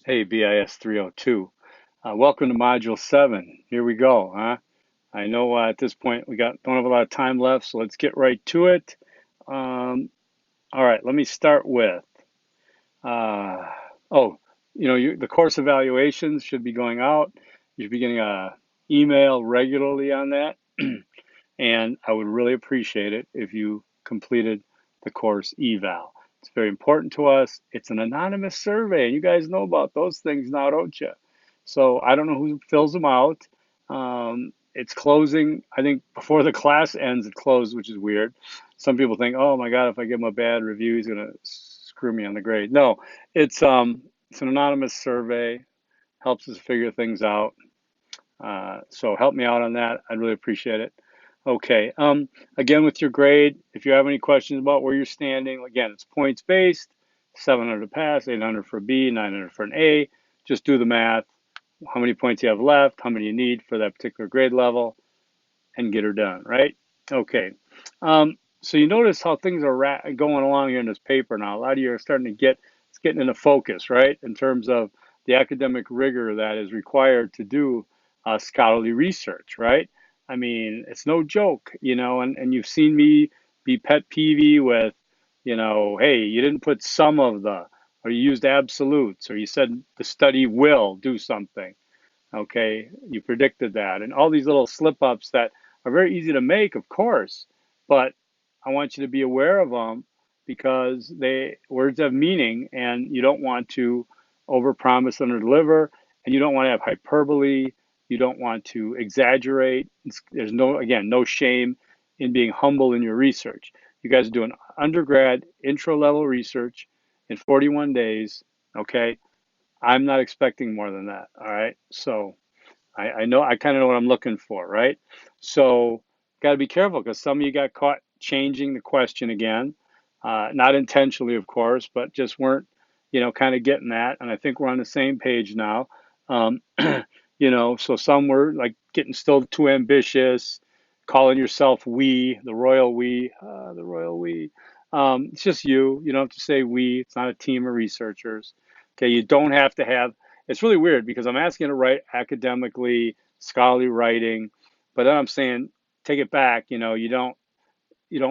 Hey, BIS 302. Welcome to Module 7. Here we go, huh? I know at this point we don't have a lot of time left, so let's get right to it. All right, let me start with, uh, oh, the course evaluations should be going out. You should be getting a email regularly on that, and I would really appreciate it if you completed the course eval. It's very important to us. It's an anonymous survey, and you guys know about those things now, don't you? So I don't know who fills them out. It's closing, I think before the class ends, it closed, which is weird. Some people think, oh my God, if I give him a bad review, he's gonna screw me on the grade. No, it's an anonymous survey, helps us figure things out. So help me out on that. I'd really appreciate it. Okay. Again, with your grade, if you have any questions about where you're standing, again, it's points based, 700 to pass, 800 for a B, 900 for an A. Just do the math. How many points you have left, how many you need for that particular grade level, and get her done, right? Okay. So you notice how things are going along here in this paper now. A lot of you are starting to it's getting into focus, right? In terms of the academic rigor that is required to do scholarly research, right? I mean, it's no joke, and you've seen me be pet peevy with, hey, you didn't put some of the, or you used absolutes, or you said the study will do something. Okay, you predicted that, and all these little slip ups that are very easy to make, of course, but I want you to be aware of them because words have meaning, and you don't want to overpromise and deliver, and you don't want to have hyperbole. You don't want to exaggerate. There's no shame in being humble in your research. You guys are doing undergrad intro level research in 41 days. Okay, I'm not expecting more than that. All right. So I know, I kind of know what I'm looking for, right? So got to be careful because some of you got caught changing the question again, not intentionally, of course, but just weren't, kind of getting that. And I think we're on the same page now. Um, so some were like getting still too ambitious, calling yourself we, the royal we, the royal we. It's just you. You don't have to say we. It's not a team of researchers. Okay, you don't have to have. It's really weird because I'm asking you to write academically, scholarly writing, but then I'm saying take it back. You don't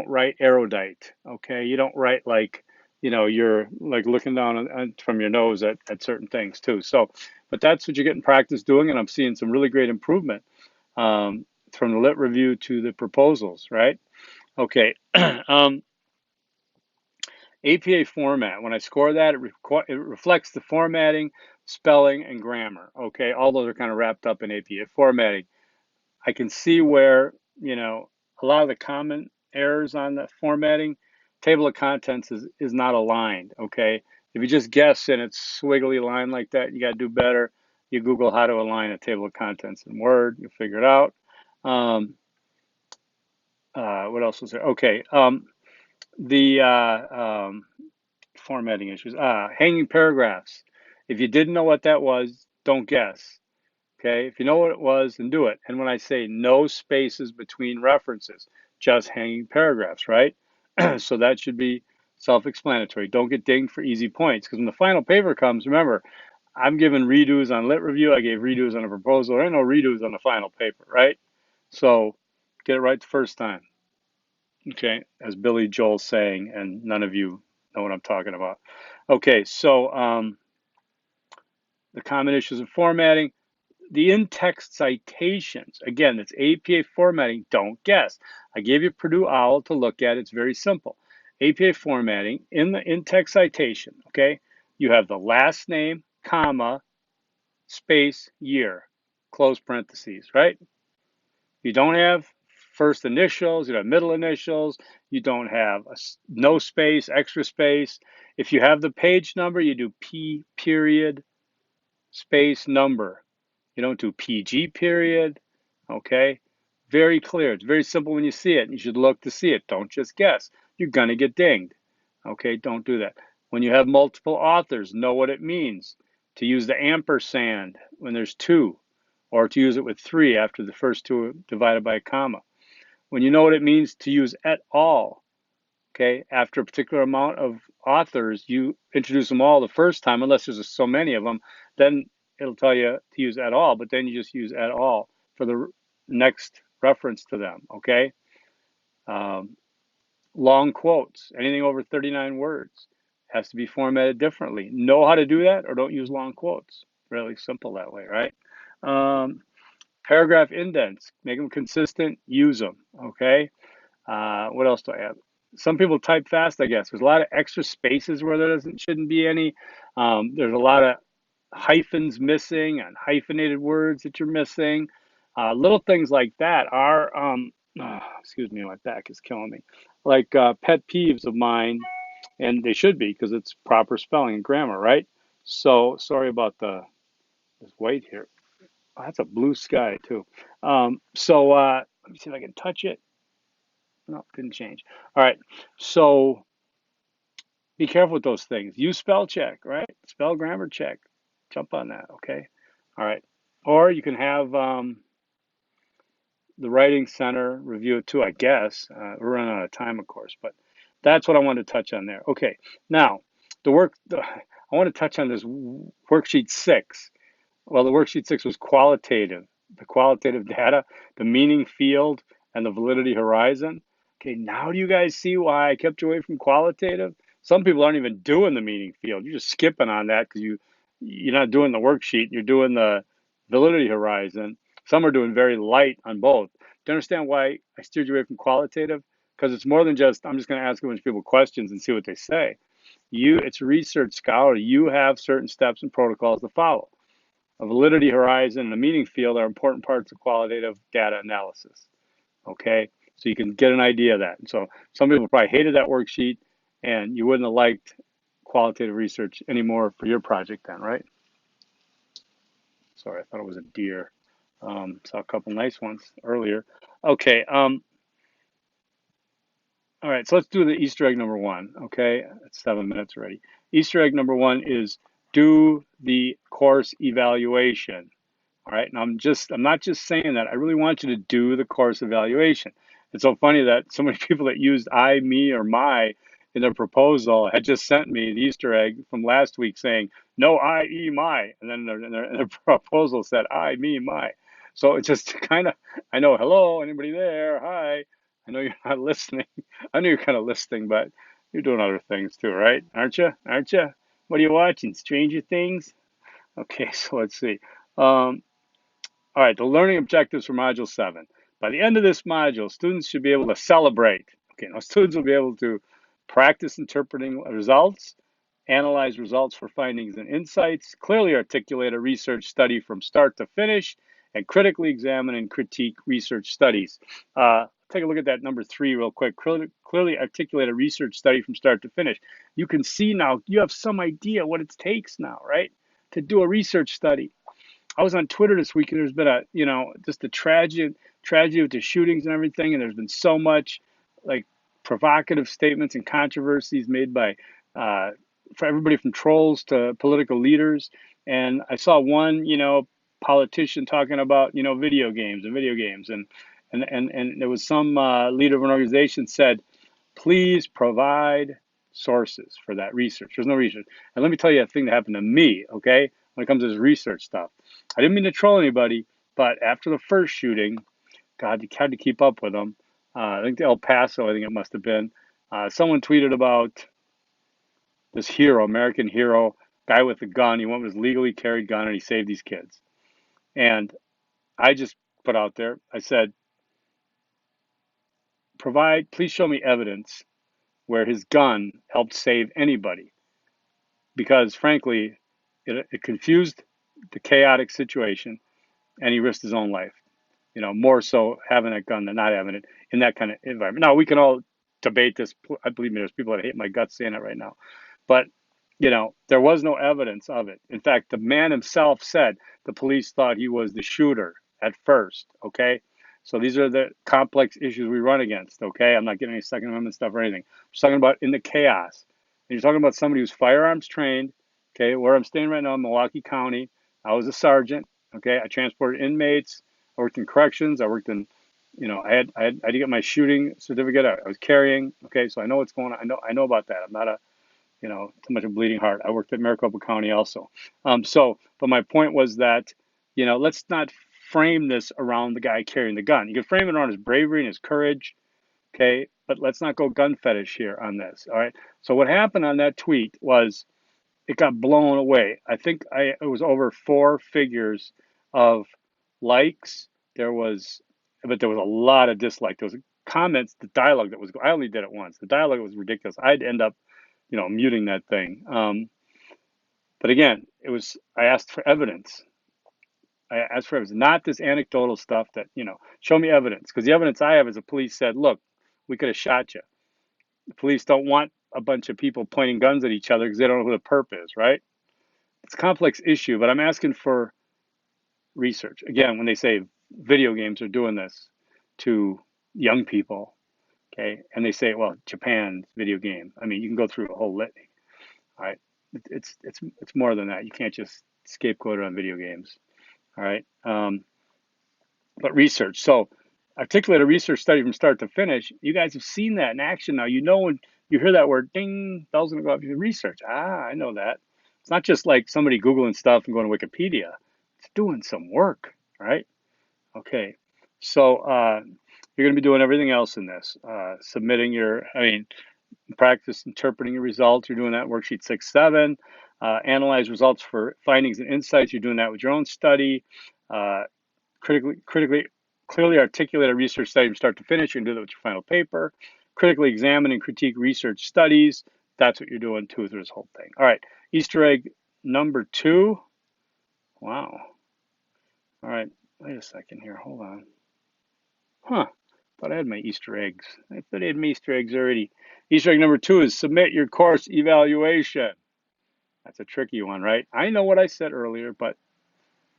write erudite. Okay, you don't write like you're like looking down from your nose at certain things too. So, but that's what you're getting practice doing, and I'm seeing some really great improvement um, from the lit review to the proposals. Right? Okay. um, APA format, when I score that, it reflects the formatting, spelling, and grammar. Okay, all those are kind of wrapped up in APA formatting. I can see where, a lot of the common errors on the formatting, table of contents is not aligned. Okay, if you just guess and it's swiggly line like that, you got to do better. You Google how to align a table of contents in Word, you'll figure it out. Um, what else was there? Okay, the formatting issues. Hanging paragraphs. If you didn't know what that was, don't guess. Okay, if you know what it was, then do it. And when I say no spaces between references, just hanging paragraphs, right? So that should be self-explanatory. Don't get dinged for easy points because when the final paper comes, remember, I'm giving redos on lit review. I gave redos on a proposal. There ain't no redos on the final paper, right? So get it right the first time. Okay, as Billy Joel's saying, and none of you know what I'm talking about. Okay, so the common issues of formatting, the in-text citations. Again, it's APA formatting. Don't guess. I gave you Purdue OWL to look at. It's very simple. APA formatting in the in-text citation. Okay, you have the last name, comma, space, year, close parentheses. Right? You don't have first initials, you have middle initials, you don't have no space, extra space. If you have the page number, you do P period space number. You don't do PG period. Okay? Very clear. It's very simple when you see it. You should look to see it. Don't just guess. You're going to get dinged. Okay? Don't do that. When you have multiple authors, know what it means to use the ampersand when there's two, or to use it with three after the first two are divided by a comma. When you know what it means to use et al. Okay, after a particular amount of authors, you introduce them all the first time, unless there's so many of them, then it'll tell you to use et al, but then you just use et al for the next reference to them, okay? Um, Long quotes, anything over 39 words, has to be formatted differently. Know how to do that or don't use long quotes. Really simple that way, right? Um, Paragraph indents, make them consistent, use them, okay? What else do I have? Some people type fast, I guess. There's a lot of extra spaces where there shouldn't be any. There's a lot of hyphens missing and hyphenated words that you're missing. Little things like that are, excuse me, my back is killing me, like pet peeves of mine, and they should be because it's proper spelling and grammar, right? So sorry about this weight here. Oh, that's a blue sky too. Let me see if I can touch it. No, didn't change. All right. So be careful with those things. Use spell check, right? Spell grammar check. Jump on that, okay? All right. Or you can have the Writing Center review it too, I guess. We're running out of time, of course, but that's what I wanted to touch on there. Okay. Now, I want to touch on this worksheet 6. Well, the worksheet 6 was qualitative, the qualitative data, the meaning field, and the validity horizon. Okay, now do you guys see why I kept you away from qualitative? Some people aren't even doing the meaning field. You're just skipping on that because you're not doing the worksheet. You're doing the validity horizon. Some are doing very light on both. Do you understand why I steered you away from qualitative? Because it's more than just I'm just going to ask a bunch of people questions and see what they say. It's research scholarly. You have certain steps and protocols to follow. A validity horizon and a meaning field are important parts of qualitative data analysis. Okay, so you can get an idea of that. And so some people probably hated that worksheet, and you wouldn't have liked qualitative research anymore for your project then, right? Sorry, I thought it was a deer. Saw a couple nice ones earlier. Okay, all right, so let's do the Easter egg number 1. Okay, it's 7 minutes already. Easter egg number 1 is do the course evaluation. All right. And I'm not just saying that. I really want you to do the course evaluation. It's so funny that so many people that used I, me, or my in their proposal had just sent me the Easter egg from last week saying, no, I, e, my. And then their proposal said, I, me, my. So it's just kind of, I know, hello, anybody there? Hi. I know you're not listening. I know you're kind of listening, but you're doing other things too, right? Aren't you? Aren't you? What are you watching? Stranger Things? Okay, so let's see. Um, all right, the learning objectives for Module 7. By the end of this module, students should be able to celebrate. Okay, now students will be able to practice interpreting results, analyze results for findings and insights, clearly articulate a research study from start to finish, and critically examine and critique research studies. Take a look at that number 3 real quick. Clearly articulate a research study from start to finish. You can see now, you have some idea what it takes now, right, to do a research study. I was on Twitter this week, and there's been just a tragedy with the shootings and everything, and there's been so much like provocative statements and controversies made by for everybody from trolls to political leaders. And I saw one, politician talking about, video games and there was some leader of an organization said, please provide sources for that research. There's no research. And let me tell you a thing that happened to me, okay, when it comes to this research stuff. I didn't mean to troll anybody, but after the first shooting, God, you had to keep up with them. I think El Paso, I think it must have been. Someone tweeted about this hero, American hero, guy with a gun. He went with his legally carried gun and he saved these kids. And I just put out there, I said, please show me evidence where his gun helped save anybody. Because frankly, it confused the chaotic situation and he risked his own life. More so having that gun than not having it in that kind of environment. Now, we can all debate this. I believe me, there's people that hate my guts saying it right now. But, there was no evidence of it. In fact, the man himself said the police thought he was the shooter at first, okay? So these are the complex issues we run against, okay? I'm not getting any Second Amendment stuff or anything. I'm just talking about in the chaos. And you're talking about somebody who's firearms trained, okay? Where I'm staying right now in Milwaukee County, I was a sergeant, okay? I transported inmates. I worked in corrections. I worked in I had to get my shooting certificate. I was carrying. Okay, so I know what's going on. I know about that. I'm not a, too much of a bleeding heart. I worked at Maricopa County also. But my point was that, let's not frame this around the guy carrying the gun. You can frame it around his bravery and his courage. Okay, but let's not go gun fetish here on this. All right. So what happened on that tweet was it got blown away. I think it was over four figures of likes. There was, but there was a lot of dislike. There was comments, the dialogue that was. I only did it once. The dialogue was ridiculous. I'd end up, muting that thing. But again, it was. I asked for evidence. I asked for evidence, not this anecdotal stuff that show me evidence. Because the evidence I have is the police said, look, we could have shot you. The police don't want a bunch of people pointing guns at each other because they don't know who the perp is, right? It's a complex issue, but I'm asking for research. Again, when they say video games are doing this to young people, okay, and they say, well, Japan's video game. I mean, you can go through a whole litany, all right? It's more than that. You can't just scapegoat it on video games, all right? But research. So articulate a research study from start to finish. You guys have seen that in action now. When you hear that word, ding, bell's gonna go off. Research. I know that. It's not just like somebody Googling stuff and going to Wikipedia. It's doing some work, right? Okay. So you're going to be doing everything else in this. Submitting practice interpreting your results. You're doing that worksheet 6, 7. Analyze results for findings and insights. You're doing that with your own study. Clearly articulate a research study from start to finish. You're going to do that with your final paper. Critically examine and critique research studies. That's what you're doing too through this whole thing. All right, Easter egg number 2. Wow. All right, wait a second here. Hold on. Thought I had my Easter eggs. I thought I had my Easter eggs already. Easter egg number 2 is submit your course evaluation. That's a tricky one, right? I know what I said earlier, but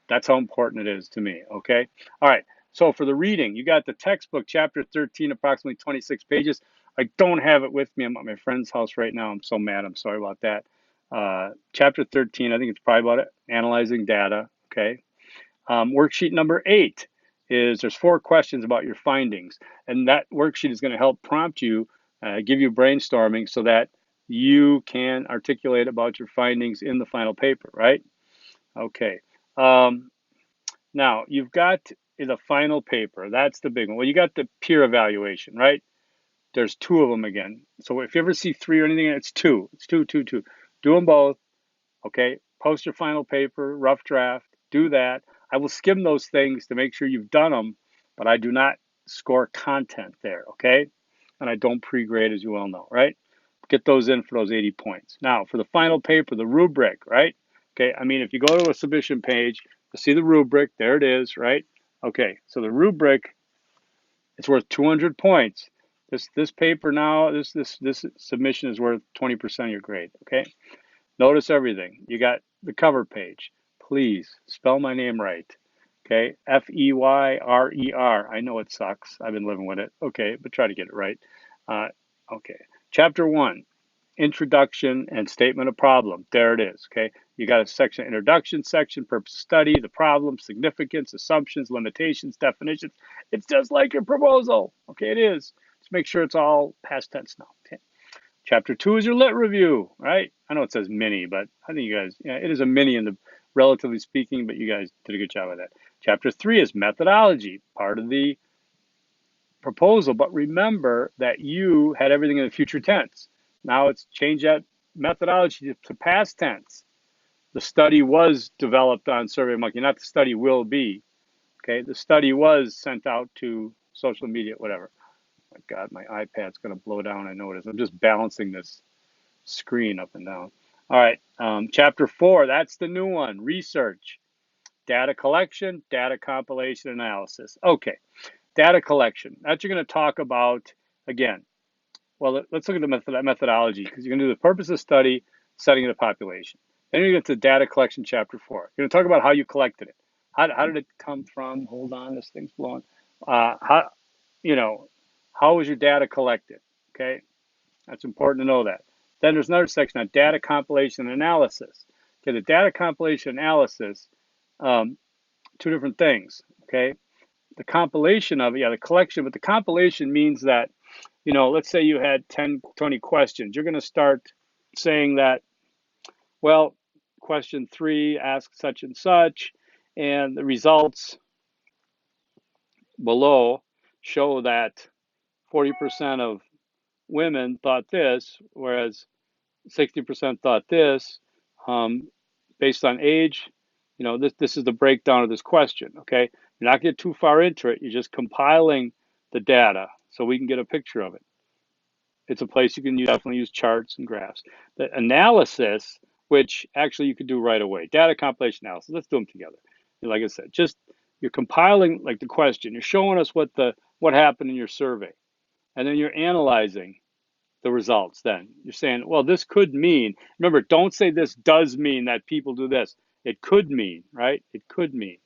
that's how important it is to me, okay? All right, so for the reading, you got the textbook, chapter 13, approximately 26 pages. I don't have it with me. I'm at my friend's house right now. I'm so mad. I'm sorry about that. Chapter 13, I think it's probably about analyzing data, okay? Worksheet number 8 is there's 4 questions about your findings. And that worksheet is going to help prompt you, give you brainstorming so that you can articulate about your findings in the final paper, right? Okay. Now, you've got the final paper. That's the big one. Well, you got the peer evaluation, right? There's 2 of them again. So if you ever see 3 or anything, it's 2. It's 2, 2, 2. Do them both, okay? Post your final paper, rough draft. Do that. I will skim those things to make sure you've done them, but I do not score content there, okay? And I don't pre-grade, as you well know, right? Get those in for those 80 points. Now, for the final paper, the rubric, right? Okay, I mean, if you go to a submission page, you'll see the rubric. There it is, right? Okay, so the rubric, it's worth 200 points. This paper now, this submission is worth 20% of your grade, okay? Notice everything. You got the cover page. Please spell my name right. Okay, Feyrer. I know it sucks. I've been living with it. Okay, but try to get it right. Okay, chapter 1, introduction and statement of problem. There it is. Okay, you got a section, introduction section, purpose of study, the problem, significance, assumptions, limitations, definitions. It's just like your proposal. Okay, it is. Just make sure it's all past tense now. Okay. Chapter 2 is your lit review, right? I know it says mini, but I think you guys, it is a mini in the relatively speaking, but you guys did a good job of that. Chapter 3 is methodology, part of the proposal, but remember that you had everything in the future tense. Now it's changed that methodology to past tense. The study was developed on SurveyMonkey, not the study will be. Okay, the study was sent out to social media, whatever. Oh my God, my iPad's going to blow down. I know it is. I'm just balancing this screen up and down. All right, chapter 4, that's the new one, research, data collection, data compilation, analysis. Okay, data collection, that you're going to talk about again. Well, let's look at the methodology, because you're going to do the purpose of study, setting of the population. Then you get to data collection, chapter 4. You're going to talk about how you collected it. How did it come from? Hold on, this thing's blowing. How was your data collected? Okay, that's important to know that. Then there's another section on data compilation and analysis. Okay, the data compilation analysis, 2 different things. Okay, the compilation of it, yeah, the collection, but the compilation means that, let's say you had 10, 20 questions. You're going to start saying that, well, question 3 asks such and such, and the results below show that 40% of women thought this, whereas 60% thought this. Based on age, this is the breakdown of this question, okay? You're not getting too far into it. You're just compiling the data so we can get a picture of it. It's a place you can definitely use charts and graphs. The analysis, which actually you could do right away, data compilation analysis, let's do them together. Like I said, just you're compiling like the question, you're showing us what happened in your survey, and then you're analyzing the results. Then you're saying, well, this could mean, remember, don't say this does mean that people do this. It could mean, right? It could mean.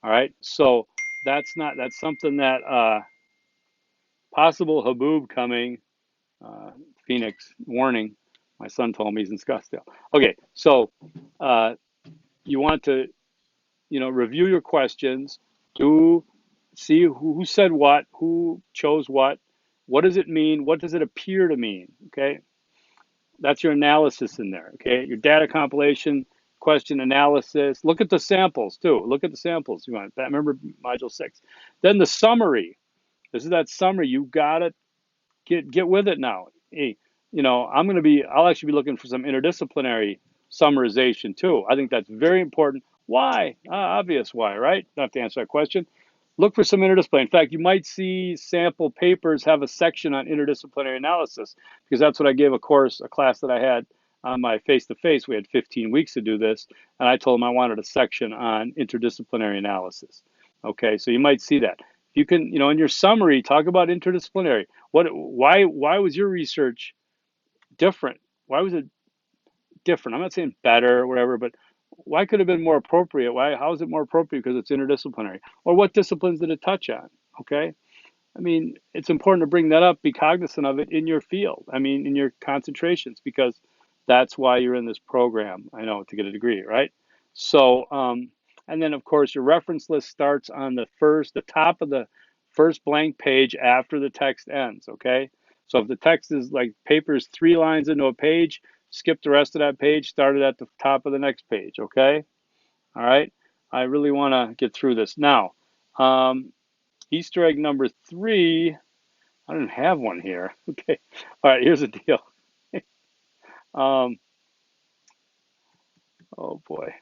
All right. So that's something that possible haboob coming, Phoenix warning. My son told me he's in Scottsdale. Okay. So you want to, review your questions, see who said what, who chose what does it mean? What does it appear to mean? Okay. That's your analysis in there, okay? Your data compilation, question analysis. Look at the samples too. Look at the samples. You want that? Remember module 6. Then the summary. This is that summary. You got to get with it now. Hey, I'll actually be looking for some interdisciplinary summarization too. I think that's very important. Why? Obvious why, right? Don't have to answer that question. Look for some interdisciplinary. In fact, you might see sample papers have a section on interdisciplinary analysis, because that's what I gave a class that I had on my face-to-face. We had 15 weeks to do this, and I told them I wanted a section on interdisciplinary analysis. Okay, so you might see that. You can, in your summary, talk about interdisciplinary. Why was your research different? Why was it different? I'm not saying better or whatever, but why could it have been more appropriate? How is it more appropriate because it's interdisciplinary? Or what disciplines did it touch on? Okay. I mean, it's important to bring that up, be cognizant of it in your field. I mean, in your concentrations, because that's why you're in this program. I know, to get a degree, right? So, and then of course your reference list starts on the top of the first blank page after the text ends. Okay. So if the text is like paper's 3 lines into a page, skip the rest of that page, start it at the top of the next page. Okay. All right. I really want to get through this now. Easter egg number 3. I don't have one here. Okay. All right. Here's the deal. Oh boy.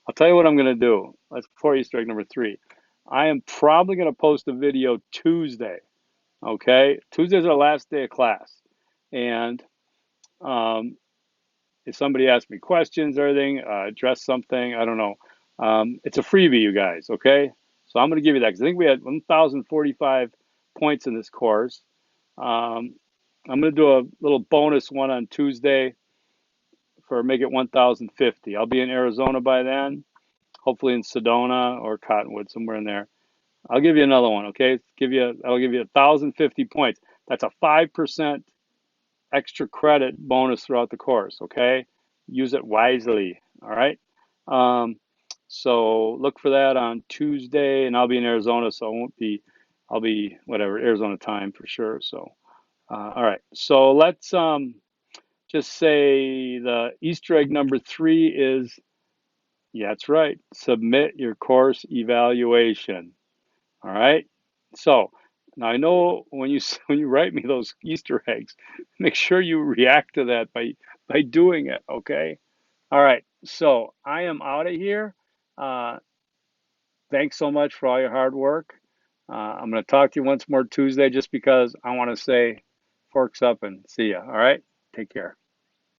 I'll tell you what I'm going to do. That's before Easter egg number 3. I am probably going to post a video Tuesday. Okay. Tuesday's our last day of class. And if somebody asks me questions or anything, address something, I don't know. It's a freebie, you guys. Okay. So I'm going to give you that because I think we had 1,045 points in this course. I'm going to do a little bonus one on Tuesday for make it 1,050. I'll be in Arizona by then, hopefully in Sedona or Cottonwood, somewhere in there. I'll give you another one, okay? I'll give you 1,050 points. That's a 5% extra credit bonus throughout the course, okay? Use it wisely, all right? So look for that on Tuesday, and I'll be in Arizona, so I'll be whatever, Arizona time for sure. So, all right. So let's just say the Easter egg number 3 is, yeah, that's right, submit your course evaluation. All right. So now I know when you write me those Easter eggs, make sure you react to that by doing it. Okay. All right. So I am out of here. Thanks so much for all your hard work. I'm going to talk to you once more Tuesday, just because I want to say forks up and see ya. All right. Take care.